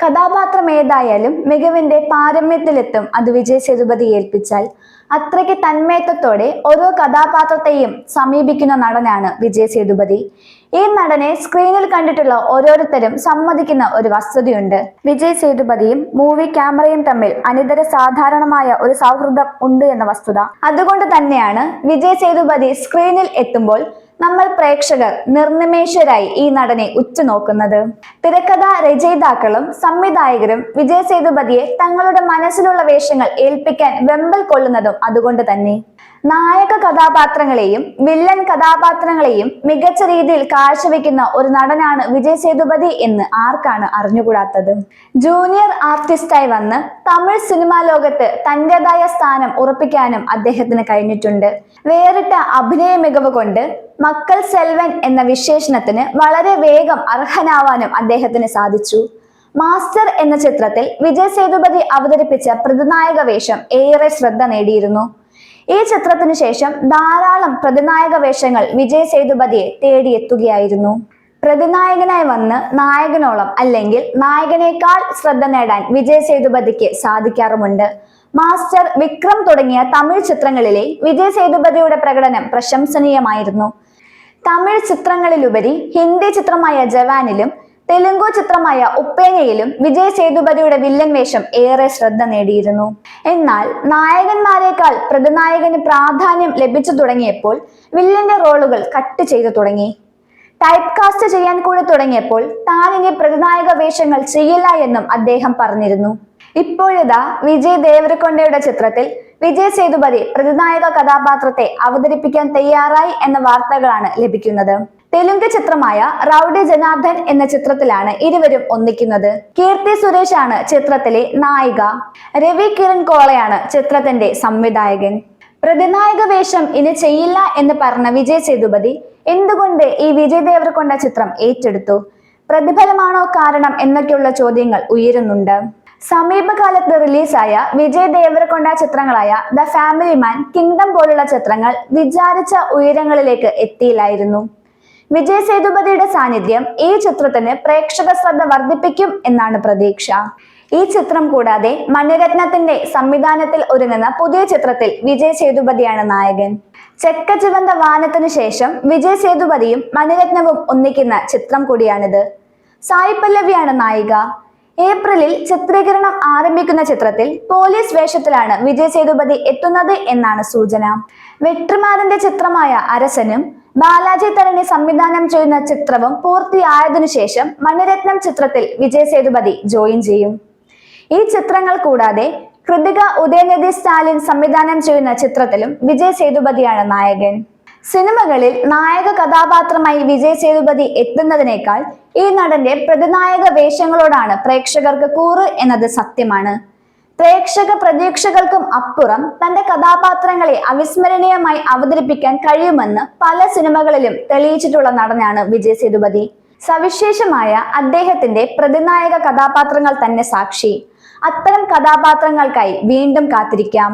കഥാപാത്രം ഏതായാലും മികവിന്റെ പാരമ്യത്തിലെത്തും അത് വിജയ് സേതുപതി ഏൽപ്പിച്ചാൽ. അത്രയ്ക്ക് തന്മയത്വത്തോടെ ഓരോ കഥാപാത്രത്തെയും സമീപിക്കുന്ന നടനാണ് വിജയ് സേതുപതി. ഈ നടനെ സ്ക്രീനിൽ കണ്ടിട്ടുള്ള ഓരോരുത്തരും സമ്മതിക്കുന്ന ഒരു വസ്തുതയുണ്ട്. വിജയ് സേതുപതിയും മൂവി ക്യാമറയും തമ്മിൽ അനിതര സാധാരണമായ ഒരു സൗഹൃദം ഉണ്ട് എന്ന വസ്തുത. അതുകൊണ്ട് തന്നെയാണ് വിജയ് സേതുപതി സ്ക്രീനിൽ എത്തുമ്പോൾ നമ്മൾ പ്രേക്ഷകർ നിർനിമേഷരായി ഈ നടനെ ഉറ്റുനോക്കുന്നത്. തിരക്കഥാ രചയിതാക്കളും സംവിധായകരും വിജയ് സേതുപതിയെ തങ്ങളുടെ മനസ്സിലുള്ള വേഷങ്ങൾ ഏൽപ്പിക്കാൻ വെമ്പൽ കൊള്ളുന്നതും അതുകൊണ്ട് തന്നെ. നായക കഥാപാത്രങ്ങളെയും വില്ലൻ കഥാപാത്രങ്ങളെയും മികച്ച രീതിയിൽ കാഴ്ചവെക്കുന്ന ഒരു നടനാണ് വിജയ് സേതുപതി എന്ന് ആർക്കാണ് അറിഞ്ഞുകൂടാത്തത്. ജൂനിയർ ആർട്ടിസ്റ്റായി വന്ന് തമിഴ് സിനിമാ ലോകത്ത് തന്റേതായ സ്ഥാനം ഉറപ്പിക്കാനും അദ്ദേഹത്തിന് കഴിഞ്ഞിട്ടുണ്ട്. വേറിട്ട അഭിനയ മികവ് കൊണ്ട് മക്കൾ സെൽവൻ എന്ന വിശേഷണത്തിന് വളരെ വേഗം അർഹനാവാനും അദ്ദേഹത്തിന് സാധിച്ചു. മാസ്റ്റർ എന്ന ചിത്രത്തിൽ വിജയ് സേതുപതി അവതരിപ്പിച്ച പ്രതിനായക വേഷം ഏറെ ശ്രദ്ധ നേടിയിരുന്നു. ഈ ചിത്രത്തിന് ശേഷം ധാരാളം പ്രതിനായക വേഷങ്ങൾ വിജയ് സേതുപതിയെ തേടിയെത്തുകയായിരുന്നു. പ്രതിനായകനായി വന്ന് നായകനോളം അല്ലെങ്കിൽ നായകനേക്കാൾ ശ്രദ്ധ നേടാൻ വിജയ് സേതുപതിക്ക് സാധിക്കാറുമുണ്ട്. മാസ്റ്റർ, വിക്രം തുടങ്ങിയ തമിഴ് ചിത്രങ്ങളിലെ വിജയ് സേതുപതിയുടെ പ്രകടനം പ്രശംസനീയമായിരുന്നു. തമിഴ് ചിത്രങ്ങളിലുപരി ഹിന്ദി ചിത്രമായ ജവാനിലും തെലുങ്കു ചിത്രമായ ഉപ്പേനയിലും വിജയ് സേതുപതിയുടെ വില്ലൻ വേഷം ഏറെ ശ്രദ്ധ നേടിയിരുന്നു. എന്നാൽ നായകന്മാരെക്കാൾ പ്രതിനായകന് പ്രാധാന്യം ലഭിച്ചു തുടങ്ങിയപ്പോൾ വില്ലന്റെ റോളുകൾ കട്ട് ചെയ്തു തുടങ്ങി. ടൈപ്പ് കാസ്റ്റ് ചെയ്യാൻ കൂടി തുടങ്ങിയപ്പോൾ താൻ ഇനി പ്രതിനായക വേഷങ്ങൾ ചെയ്യില്ല എന്നും അദ്ദേഹം പറഞ്ഞിരുന്നു. ഇപ്പോഴിതാ വിജയ് ദേവരകൊണ്ടയുടെ ചിത്രത്തിൽ വിജയ് സേതുപതി പ്രതിനായക കഥാപാത്രത്തെ അവതരിപ്പിക്കാൻ തയ്യാറായി എന്ന വാർത്തകളാണ് ലഭിക്കുന്നത്. തെലുങ്ക് ചിത്രമായ റൗഡി ജനാർദ്ദൻ എന്ന ചിത്രത്തിലാണ് ഇരുവരും ഒന്നിക്കുന്നത്. കീർത്തി സുരേഷ് ആണ് ചിത്രത്തിലെ നായിക. രവി കിരൺ കോളയാണ് ചിത്രത്തിന്റെ സംവിധായകൻ. പ്രതിനായക വേഷം ഇനി ചെയ്യില്ല എന്ന് പറഞ്ഞ വിജയ് സേതുപതി എന്തുകൊണ്ട് ഈ വിജയ് ദേവരകൊണ്ട ചിത്രം ഏറ്റെടുത്തു? പ്രതിഫലമാണോ കാരണം എന്നൊക്കെയുള്ള ചോദ്യങ്ങൾ ഉയരുന്നുണ്ട്. സമീപകാലത്ത് റിലീസായ വിജയ് ദേവരകൊണ്ട ചിത്രങ്ങളായ ദ ഫാമിലി മാൻ, കിങ്ഡം പോലുള്ള ചിത്രങ്ങൾ വിചാരിച്ച ഉയരങ്ങളിലേക്ക് എത്തിയില്ലായിരുന്നു. വിജയ് സേതുപതിയുടെ സാന്നിധ്യം ഈ ചിത്രത്തിന് പ്രേക്ഷക ശ്രദ്ധ വർദ്ധിപ്പിക്കും എന്നാണ് പ്രതീക്ഷ. ഈ ചിത്രം കൂടാതെ മണിരത്നത്തിന്റെ സംവിധാനത്തിൽ ഒരുങ്ങുന്ന പുതിയ ചിത്രത്തിൽ വിജയ് സേതുപതിയാണ് നായകൻ. ചെക്ക ചിവന്ത വാനത്തിനു ശേഷം വിജയ് സേതുപതിയും മണിരത്നവും ഒന്നിക്കുന്ന ചിത്രം കൂടിയാണിത്. സായി പല്ലവിയാണ് നായിക. ഏപ്രിലിൽ ചിത്രീകരണം ആരംഭിക്കുന്ന ചിത്രത്തിൽ പോലീസ് വേഷത്തിലാണ് വിജയ് സേതുപതി എത്തുന്നത് എന്നാണ് സൂചന. വെട്രിമാരന്റെ ചിത്രമായ അരസനും ബാലാജി തരണി സംവിധാനം ചെയ്യുന്ന ചിത്രവും പൂർത്തിയായതിനു ശേഷം മണിരത്നം ചിത്രത്തിൽ വിജയ് സേതുപതി ജോയിൻ ചെയ്യും. ഈ ചിത്രങ്ങൾ കൂടാതെ കൃതിക ഉദയനിധി സ്റ്റാലിൻ സംവിധാനം ചെയ്യുന്ന ചിത്രത്തിലും വിജയ് സേതുപതിയാണ് നായകൻ. സിനിമകളിൽ നായക കഥാപാത്രമായി വിജയ് സേതുപതി എത്തുന്നതിനേക്കാൾ ഈ നടന്റെ പ്രതിനായക വേഷങ്ങളോടാണ് പ്രേക്ഷകർക്ക് കൂറ് എന്നത് സത്യമാണ്. പ്രേക്ഷക പ്രതീക്ഷകൾക്കും അപ്പുറം തന്റെ കഥാപാത്രങ്ങളെ അവിസ്മരണീയമായി അവതരിപ്പിക്കാൻ കഴിയുമെന്ന് പല സിനിമകളിലും തെളിയിച്ചിട്ടുള്ള നടനാണ് വിജയ് സേതുപതി. സവിശേഷമായ അദ്ദേഹത്തിന്റെ പ്രതിനായക കഥാപാത്രങ്ങൾ തന്നെ സാക്ഷി. അത്തരം കഥാപാത്രങ്ങൾക്കായി വീണ്ടും കാത്തിരിക്കാം.